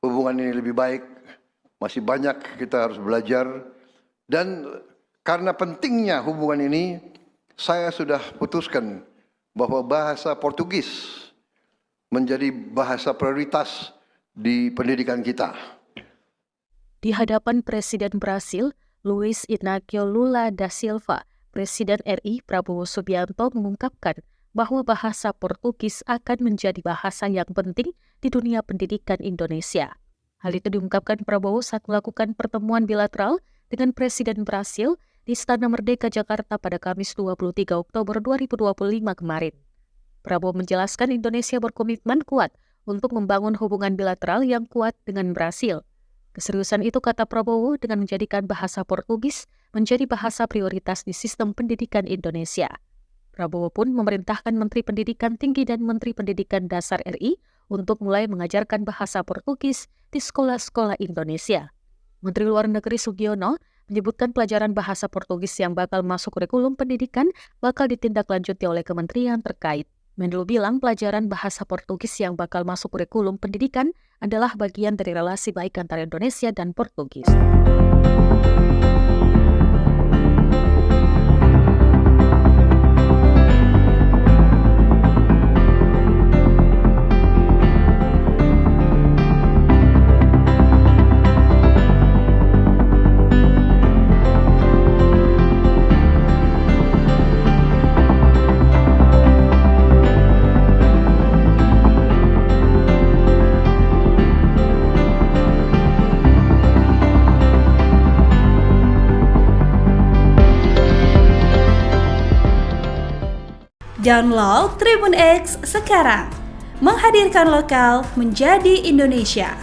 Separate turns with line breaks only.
hubungan ini lebih baik, masih banyak kita harus belajar. Dan karena pentingnya hubungan ini, saya sudah putuskan bahwa bahasa Portugis menjadi bahasa prioritas di pendidikan kita.
Di hadapan Presiden Brasil, Luiz Inácio Lula da Silva, Presiden RI Prabowo Subianto mengungkapkan bahwa bahasa Portugis akan menjadi bahasa yang penting di dunia pendidikan Indonesia. Hal itu diungkapkan Prabowo saat melakukan pertemuan bilateral dengan Presiden Brasil di Istana Merdeka Jakarta pada Kamis 23 Oktober 2025 kemarin. Prabowo menjelaskan Indonesia berkomitmen kuat untuk membangun hubungan bilateral yang kuat dengan Brasil. Keseriusan itu, kata Prabowo, dengan menjadikan bahasa Portugis menjadi bahasa prioritas di sistem pendidikan Indonesia. Prabowo pun memerintahkan Menteri Pendidikan Tinggi dan Menteri Pendidikan Dasar RI untuk mulai mengajarkan bahasa Portugis di sekolah-sekolah Indonesia. Menteri Luar Negeri Sugiono menyebutkan pelajaran bahasa Portugis yang bakal masuk kurikulum pendidikan bakal ditindaklanjuti oleh kementerian terkait. Menlu bilang pelajaran bahasa Portugis yang bakal masuk kurikulum pendidikan adalah bagian dari relasi baik antara Indonesia dan Portugis.
Download Tribun X sekarang, menghadirkan lokal menjadi Indonesia.